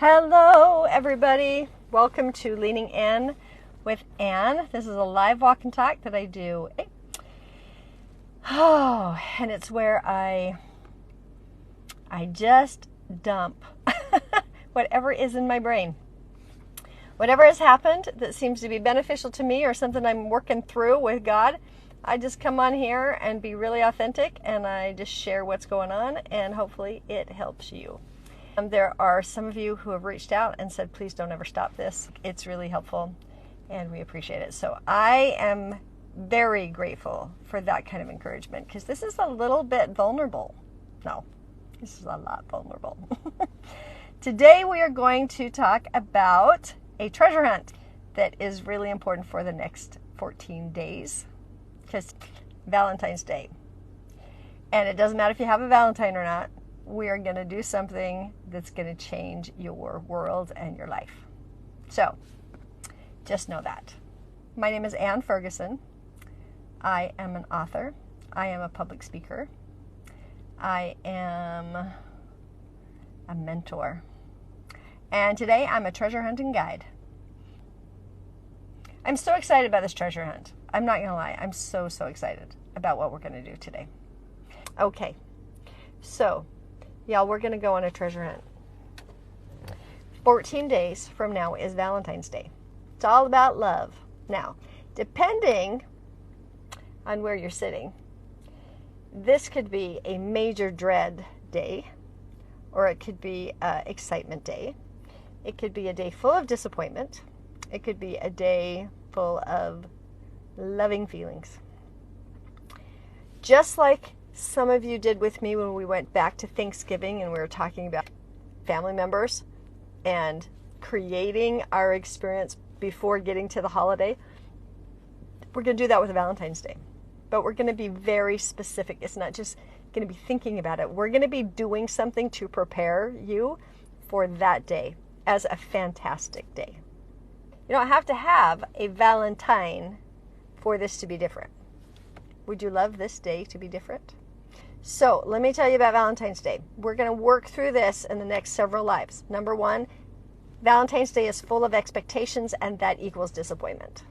Hello, everybody. Welcome to Leaning In with Ann. This is a live walk and talk that I do. And it's where I just dump whatever is in my brain. Whatever has happened that seems to be beneficial to me or something I'm working through with God, I just come on here and be really authentic, and I just share what's going on, and hopefully it helps you. There are some of you who have reached out and said, please don't ever stop this. It's really helpful, and we appreciate it. So I am very grateful for that kind of encouragement, because this is a little bit vulnerable. No, this is a lot vulnerable. Today we are going to talk about a treasure hunt that is really important for the next 14 days, because Valentine's Day. And it doesn't matter if you have a Valentine or not. We are going to do something that's going to change your world and your life. So, just know that. My name is Ann Ferguson. I am an author. I am a public speaker. I am a mentor. And today I'm a treasure hunting guide. I'm so excited about this treasure hunt. I'm not going to lie. I'm so excited about what we're going to do today. Okay. So, y'all, we're going to go on a treasure hunt. 14 days from now is Valentine's Day. It's all about love. Now, depending on where you're sitting, this could be a major dread day, or it could be an excitement day. It could be a day full of disappointment. It could be a day full of loving feelings. Just like some of you did with me when we went back to Thanksgiving and we were talking about family members and creating our experience before getting to the holiday. We're going to do that with Valentine's Day. But we're going to be very specific. It's not just going to be thinking about it. We're going to be doing something to prepare you for that day as a fantastic day. You don't have to have a Valentine for this to be different. Would you love this day to be different? So let me tell you about Valentine's Day. We're going to work through this in the next several lives. Number one, Valentine's Day is full of expectations, and that equals disappointment.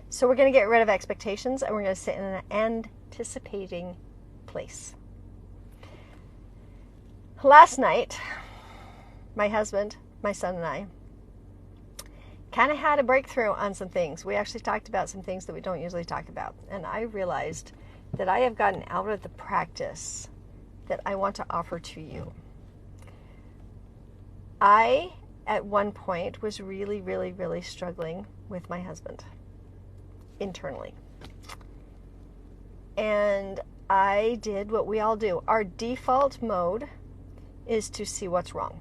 So we're going to get rid of expectations, and we're going to sit in an anticipating place. Last night, my husband, my son, and I kind of had a breakthrough on some things. We actually talked about some things that we don't usually talk about. And I realized that I have gotten out of the practice that I want to offer to you. I, at one point, was really struggling with my husband internally. And I did what we all do. Our default mode is to see what's wrong.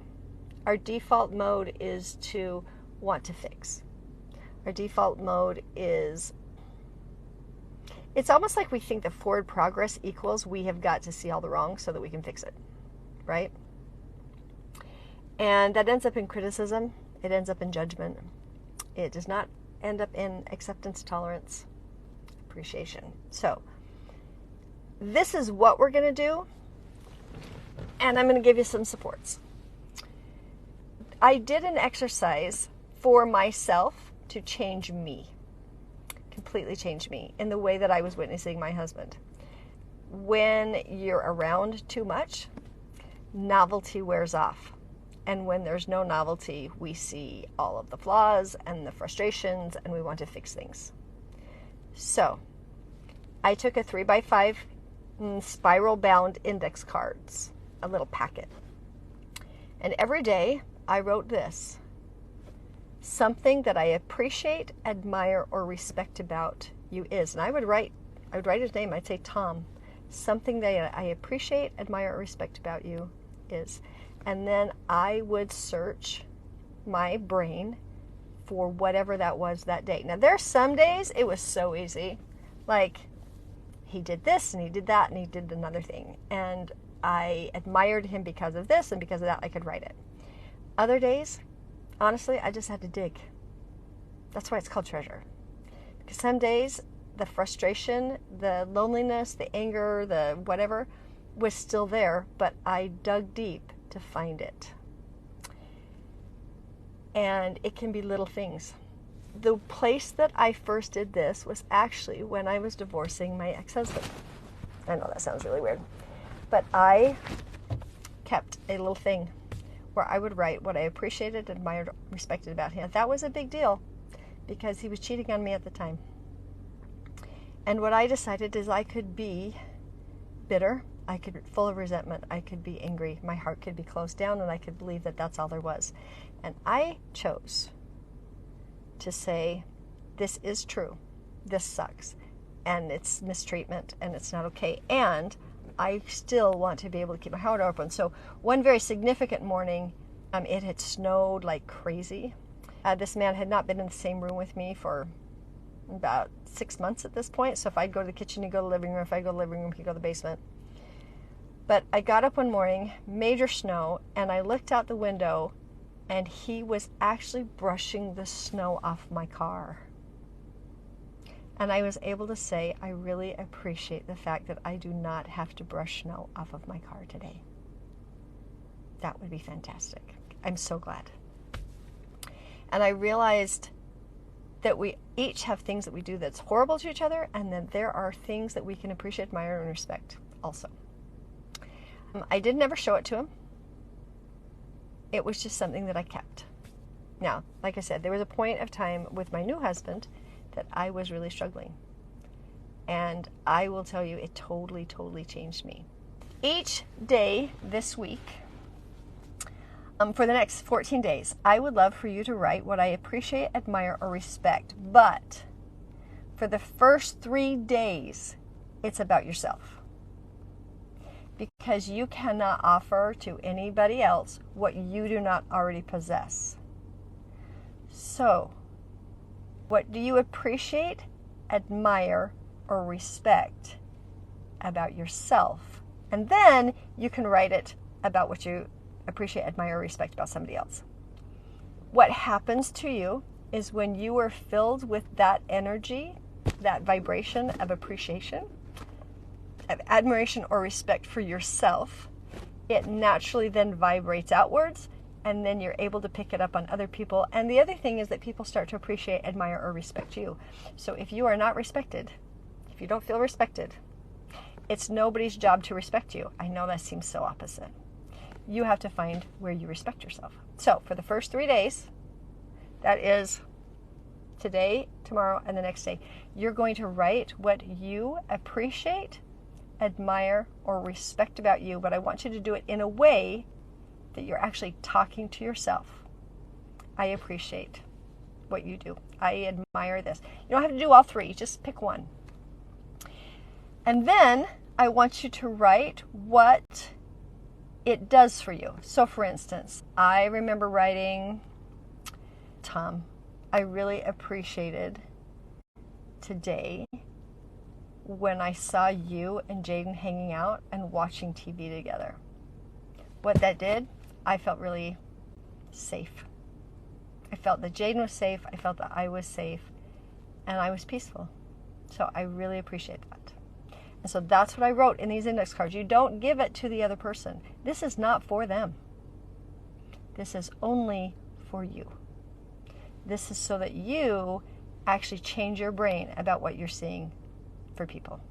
Our default mode is to want to fix. Our default mode is, it's almost like we think that forward progress equals we have got to see all the wrong so that we can fix it, right? And that ends up in criticism. It ends up in judgment. It does not end up in acceptance, tolerance, appreciation. So this is what we're going to do, and I'm going to give you some supports. I did an exercise for myself to change me. Completely changed me in the way that I was witnessing my husband. When you're around too much, novelty wears off. And when there's no novelty, we see all of the flaws and the frustrations, and we want to fix things. So, I took a 3x5 spiral bound index cards, a little packet. And every day I wrote this: something that I appreciate, admire, or respect about you is. And I would write his name. I'd say Tom. Something that I appreciate, admire, or respect about you is. And then I would search my brain for whatever that was that day. Now, there are some days it was so easy. Like, he did this, and he did that, and he did another thing. And I admired him because of this, and because of that I could write it. Other days, honestly, I just had to dig. That's why it's called treasure. Because some days, the frustration, the loneliness, the anger, the whatever, was still there, but I dug deep to find it. And it can be little things. The place that I first did this was actually when I was divorcing my ex-husband. I know that sounds really weird, but I kept a little thing where I would write what I appreciated, admired, respected about him. That was a big deal because he was cheating on me at the time. And what I decided is I could be bitter, I could be full of resentment, I could be angry, my heart could be closed down, and I could believe that that's all there was. And I chose to say, this is true, this sucks, and it's mistreatment, and it's not okay, and I still want to be able to keep my heart open. So one very significant morning, it had snowed like crazy. This man had not been in the same room with me for about 6 months at this point. So if I'd go to the kitchen, he'd go to the living room. If I go to the living room, he'd go to the basement. But I got up one morning, major snow, and I looked out the window, and he was actually brushing the snow off my car. And I was able to say, I really appreciate the fact that I do not have to brush snow off of my car today. That would be fantastic. I'm so glad. And I realized that we each have things that we do that's horrible to each other, and then there are things that we can appreciate, admire, and respect also. I didn't ever show it to him. It was just something that I kept. Now, like I said, there was a point of time with my new husband that I was really struggling. And I will tell you, it totally, totally changed me. Each day this week, for the next 14 days, I would love for you to write what I appreciate, admire, or respect. But for the first 3 days, it's about yourself. Because you cannot offer to anybody else what you do not already possess. So, what do you appreciate, admire, or respect about yourself? And then you can write it about what you appreciate, admire, or respect about somebody else. What happens to you is when you are filled with that energy, that vibration of appreciation, of admiration or respect for yourself, it naturally then vibrates outwards, and then you're able to pick it up on other people. And the other thing is that people start to appreciate, admire, or respect you. So if you are not respected, if you don't feel respected, it's nobody's job to respect you. I know that seems so opposite. You have to find where you respect yourself. So for the first 3 days, that is today, tomorrow, and the next day, you're going to write what you appreciate, admire, or respect about you, but I want you to do it in a way that you're actually talking to yourself. I appreciate what you do. I admire this. You don't have to do all 3, just pick one. And then I want you to write what it does for you. So for instance, I remember writing, Tom, I really appreciated today when I saw you and Jaden hanging out and watching TV together. What that did, I felt really safe. I felt that Jaden was safe, I felt that I was safe, and I was peaceful. So I really appreciate that. And so that's what I wrote in these index cards. You don't give it to the other person. This is not for them. This is only for you. This is so that you actually change your brain about what you're seeing for people.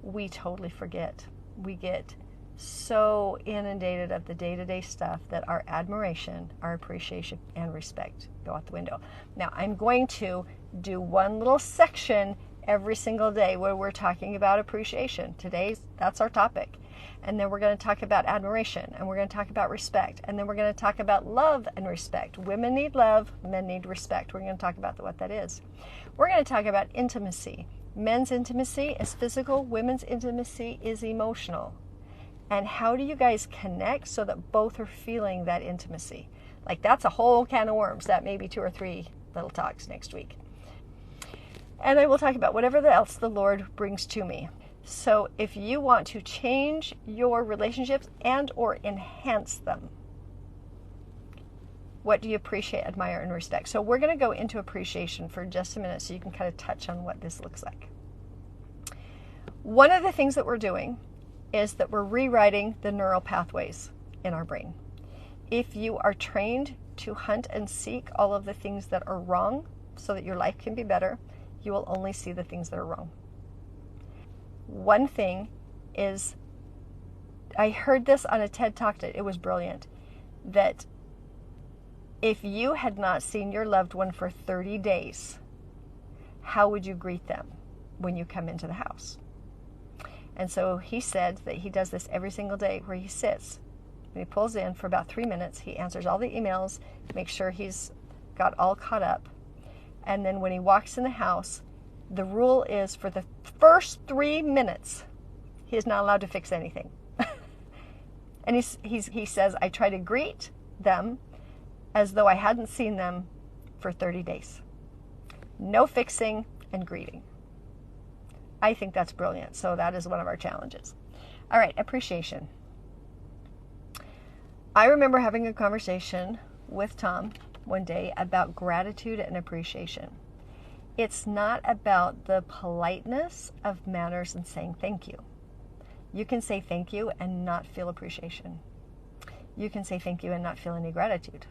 We totally forget. We get so inundated of the day-to-day stuff that our admiration, our appreciation, and respect go out the window. Now, I'm going to do one little section every single day where we're talking about appreciation. That's our topic. And then we're going to talk about admiration, and we're going to talk about respect, and then we're going to talk about love and respect. Women need love, men need respect. We're going to talk about what that is. We're going to talk about intimacy. Men's intimacy is physical, women's intimacy is emotional. And how do you guys connect so that both are feeling that intimacy? Like, that's a whole can of worms. That may be 2 or 3 little talks next week. And I will talk about whatever else the Lord brings to me. So if you want to change your relationships and or enhance them, what do you appreciate, admire, and respect? So we're going to go into appreciation for just a minute so you can kind of touch on what this looks like. One of the things that we're doing is that we're rewriting the neural pathways in our brain. If you are trained to hunt and seek all of the things that are wrong so that your life can be better, you will only see the things that are wrong. One thing is, I heard this on a TED Talk, it was brilliant, that if you had not seen your loved one for 30 days, how would you greet them when you come into the house? And so he said that he does this every single day, where he sits, when he pulls in for about 3 minutes, he answers all the emails, makes sure he's got all caught up. And then when he walks in the house, the rule is for the first 3 minutes, he is not allowed to fix anything. And he says, I try to greet them as though I hadn't seen them for 30 days. No fixing and greeting. I think that's brilliant. So that is one of our challenges. All right, appreciation. I remember having a conversation with Tom one day about gratitude and appreciation. It's not about the politeness of manners and saying thank you. You can say thank you and not feel appreciation. You can say thank you and not feel any gratitude.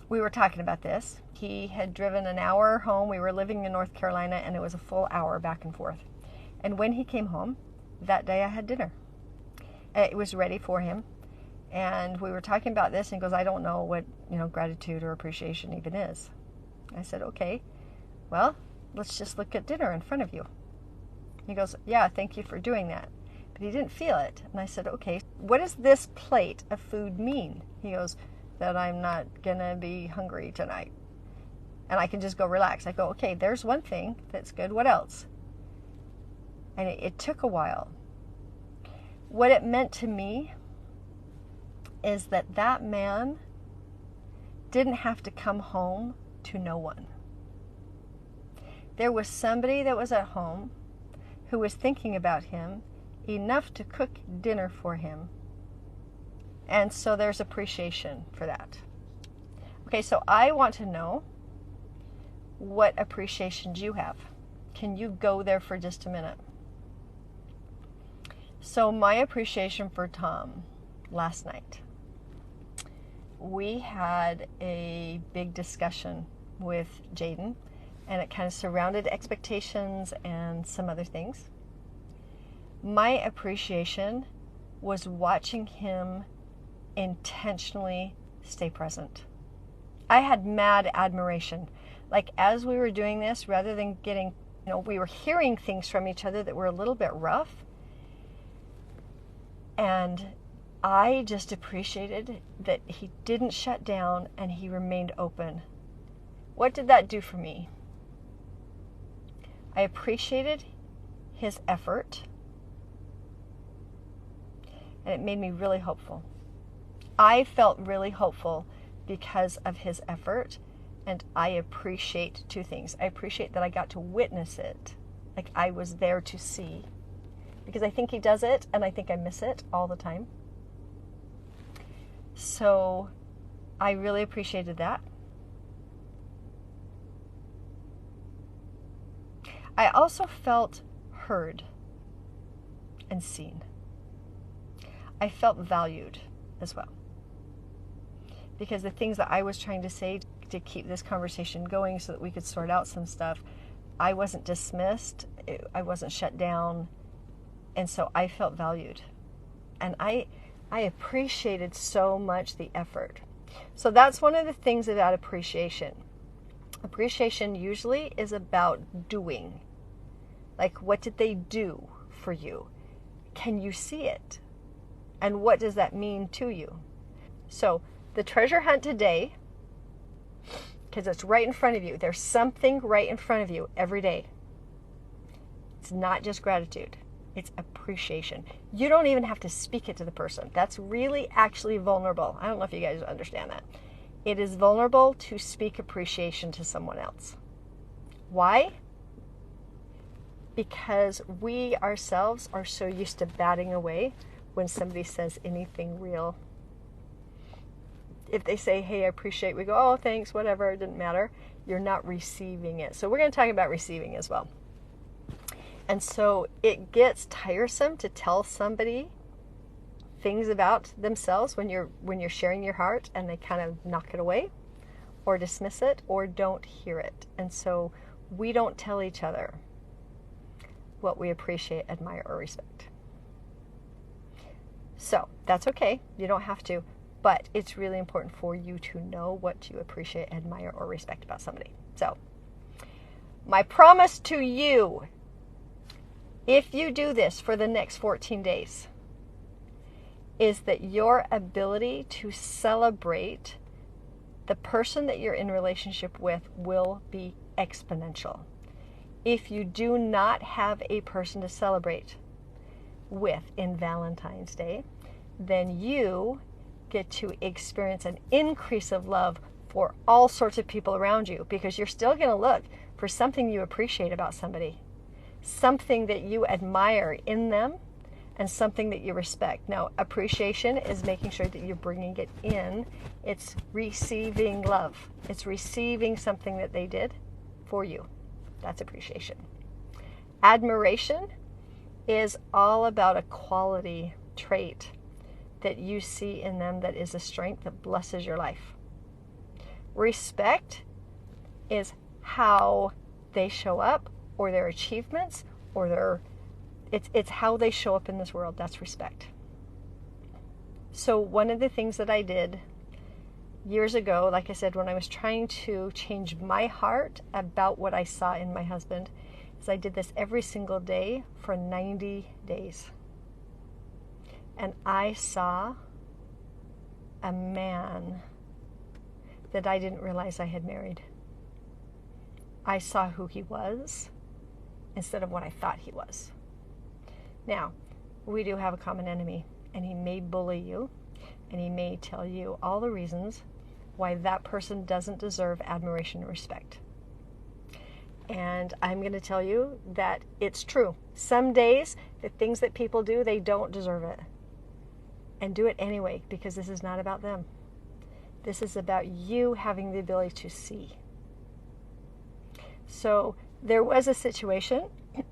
We were talking about this. He had driven an hour home. We were living in North Carolina, and it was a full hour back and forth. And when he came home, that day I had dinner. It was ready for him. And we were talking about this, and he goes, I don't know what, gratitude or appreciation even is. I said, okay, well, let's just look at dinner in front of you. He goes, yeah, thank you for doing that. But he didn't feel it. And I said, okay, what does this plate of food mean? He goes, that I'm not going to be hungry tonight. And I can just go relax. I go, okay, there's one thing that's good. What else? And it took a while. What it meant to me is that man didn't have to come home to no one. There was somebody that was at home who was thinking about him enough to cook dinner for him. And so there's appreciation for that. Okay, so I want to know what appreciations you have. Can you go there for just a minute? So my appreciation for Tom last night, we had a big discussion with Jaden, and it kind of surrounded expectations and some other things. My appreciation was watching him intentionally stay present. I had mad admiration. Like, as we were doing this, rather than getting, we were hearing things from each other that were a little bit rough. And I just appreciated that he didn't shut down and he remained open. What did that do for me? I appreciated his effort, and it made me really hopeful. I felt really hopeful because of his effort, and I appreciate two things. I appreciate that I got to witness it, like I was there to see, because I think he does it, and I think I miss it all the time. So I really appreciated that. I also felt heard and seen. I felt valued as well, because the things that I was trying to say to keep this conversation going so that we could sort out some stuff, I wasn't dismissed, I wasn't shut down, and so I felt valued. And I appreciated so much the effort. So that's one of the things about appreciation. Appreciation usually is about doing. Like, what did they do for you? Can you see it? And what does that mean to you? So the treasure hunt today, because it's right in front of you. There's something right in front of you every day. It's not just gratitude. It's appreciation. You don't even have to speak it to the person. That's really actually vulnerable. I don't know if you guys understand that. It is vulnerable to speak appreciation to someone else. Why? Because we ourselves are so used to batting away when somebody says anything real. If they say, hey, I appreciate, we go, oh, thanks, whatever, it didn't matter. You're not receiving it. So we're going to talk about receiving as well. And so it gets tiresome to tell somebody things about themselves when you're sharing your heart, and they kind of knock it away or dismiss it or don't hear it. And so we don't tell each other what we appreciate, admire, or respect. So that's okay. You don't have to. But it's really important for you to know what you appreciate, admire, or respect about somebody. So my promise to you, if you do this for the next 14 days, is that your ability to celebrate the person that you're in relationship with will be exponential. If you do not have a person to celebrate with in Valentine's Day, then you get to experience an increase of love for all sorts of people around you, because you're still going to look for something you appreciate about somebody, something that you admire in them, and something that you respect. Now, appreciation is making sure that you're bringing it in. It's receiving love. It's receiving something that they did for you. That's appreciation. Admiration is all about a quality trait that you see in them that is a strength that blesses your life. Respect is how they show up, or their achievements, or it's how they show up in this world. That's respect. So one of the things that I did years ago, like I said, when I was trying to change my heart about what I saw in my husband, is I did this every single day for 90 days. And I saw a man that I didn't realize I had married. I saw who he was instead of what I thought he was. Now, we do have a common enemy, and he may bully you, and he may tell you all the reasons why that person doesn't deserve admiration and respect. And I'm going to tell you that it's true. Some days, the things that people do, they don't deserve it. And do it anyway, because this is not about them. This is about you having the ability to see. So there was a situation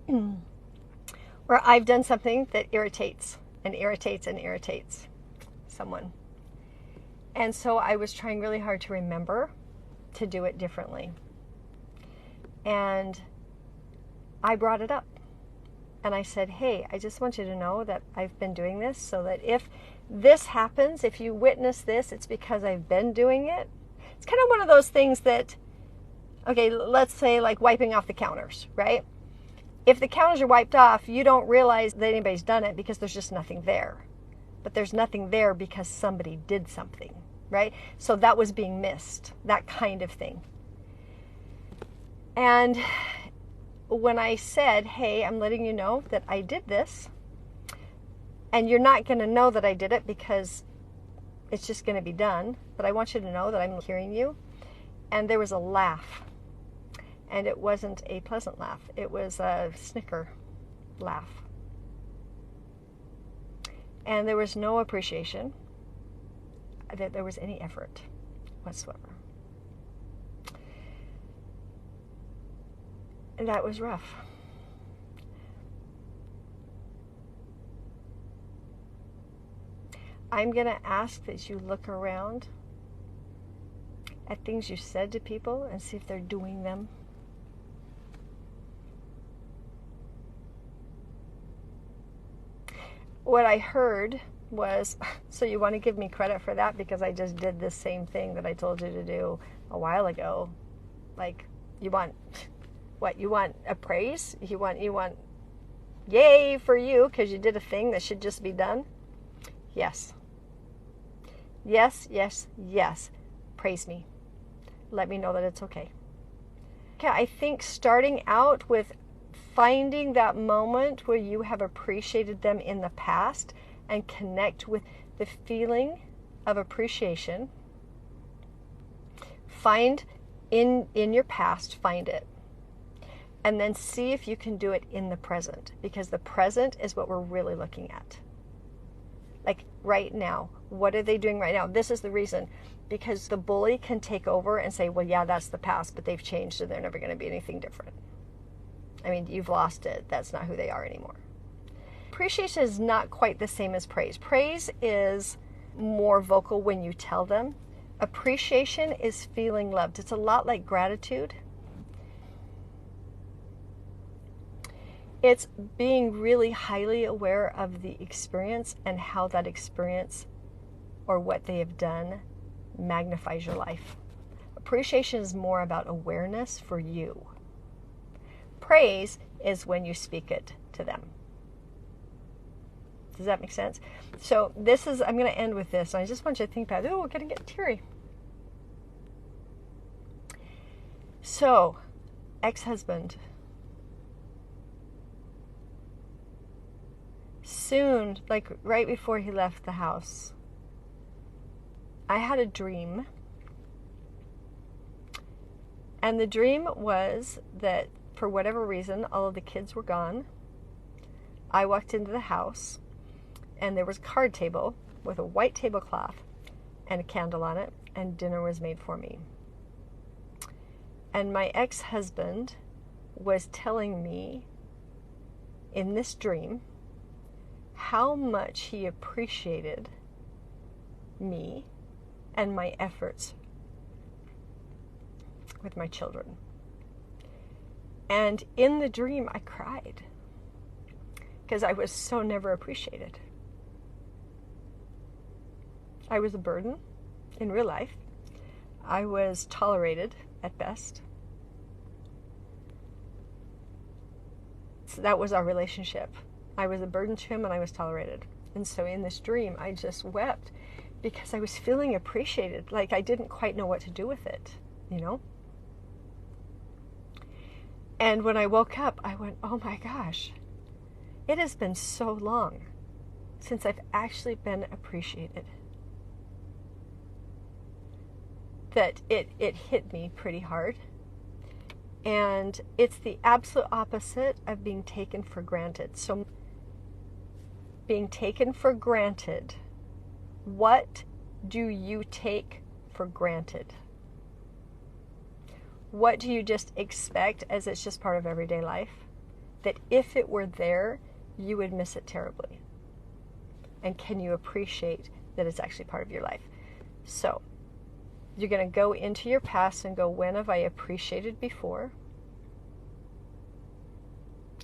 where I've done something that irritates and irritates and irritates someone. And so I was trying really hard to remember to do it differently. And I brought it up. And I said, hey, I just want you to know that I've been doing this, so that if this happens, if you witness this, it's because I've been doing it. It's kind of one of those things that, okay, let's say like wiping off the counters, right? If the counters are wiped off, you don't realize that anybody's done it because there's just nothing there. But there's nothing there because somebody did something, right? So that was being missed, that kind of thing. And when I said, hey, I'm letting you know that I did this, and you're not going to know that I did it because it's just going to be done, but I want you to know that I'm hearing you. And there was a laugh. And it wasn't a pleasant laugh. It was a snicker laugh. And there was no appreciation that there was any effort whatsoever. And that was rough. I'm going to ask that you look around at things you said to people and see if they're doing them. What I heard was, so you want to give me credit for that because I just did this same thing that I told you to do a while ago. Like, you want, what, you want a praise? You want, yay for you because you did a thing that should just be done? Yes. Yes, yes, yes. Praise me. Let me know that it's okay. Okay, I think starting out with finding that moment where you have appreciated them in the past and connect with the feeling of appreciation. Find in your past, find it. And then see if you can do it in the present, because the present is what we're really looking at. Like right now, what are they doing right now? This is the reason, because the bully can take over and say, well, yeah, that's the past, but they've changed and they're never going to be anything different. I mean, you've lost it. That's not who they are anymore. Appreciation is not quite the same as praise. Praise is more vocal when you tell them. Appreciation is feeling loved. It's a lot like gratitude. It's being really highly aware of the experience and how that experience or what they have done magnifies your life. Appreciation is more about awareness for you. Praise is when you speak it to them. Does that make sense? So I'm going to end with this. I just want you to think about it. Oh, we're going to get teary. So, ex-husband. Soon, like right before he left the house, I had a dream. And the dream was that for whatever reason, all of the kids were gone. I walked into the house and there was a card table with a white tablecloth and a candle on it, and dinner was made for me. And my ex-husband was telling me in this dream how much he appreciated me and my efforts with my children. And in the dream, I cried because I was so never appreciated. I was a burden in real life. I was tolerated at best. So that was our relationship. I was a burden to him and I was tolerated. And so in this dream, I just wept because I was feeling appreciated. Like I didn't quite know what to do with it, you know? And when I woke up, I went, oh my gosh, it has been so long since I've actually been appreciated. That it hit me pretty hard. And it's the absolute opposite of being taken for granted. So being taken for granted, what do you take for granted? What do you just expect as it's just part of everyday life? That if it were there, you would miss it terribly. And can you appreciate that it's actually part of your life? So you're going to go into your past and go, when have I appreciated before?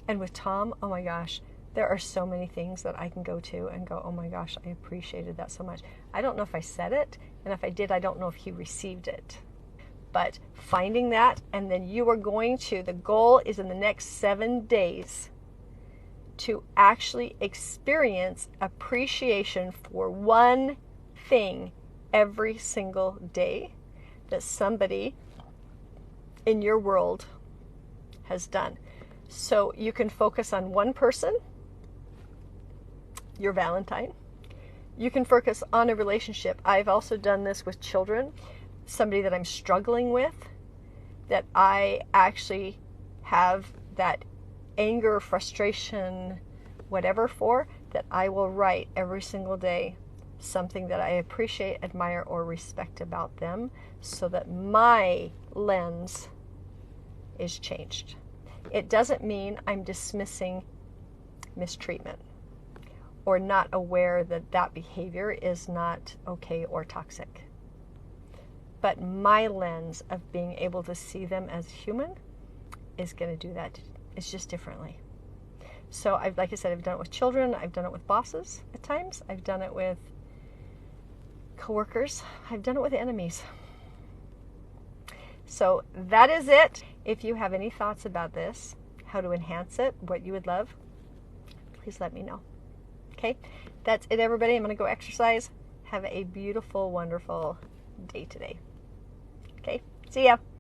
And with Tom, oh my gosh, there are so many things that I can go to and go, oh my gosh, I appreciated that so much. I don't know if I said it, and if I did, I don't know if he received it. But finding that, and then you are going to, the goal is in the next 7 days to actually experience appreciation for one thing every single day that somebody in your world has done. So you can focus on one person, your Valentine. You can focus on a relationship. I've also done this with children. Somebody that I'm struggling with, that I actually have that anger, frustration, whatever for, that I will write every single day something that I appreciate, admire, or respect about them, so that my lens is changed. It doesn't mean I'm dismissing mistreatment or not aware that that behavior is not okay or toxic. But my lens of being able to see them as human is going to do that. It's just differently. So like I said, I've done it with children. I've done it with bosses at times. I've done it with coworkers. I've done it with enemies. So that is it. If you have any thoughts about this, how to enhance it, what you would love, please let me know. Okay? That's it, everybody. I'm going to go exercise. Have a beautiful, wonderful day today. Okay? See ya.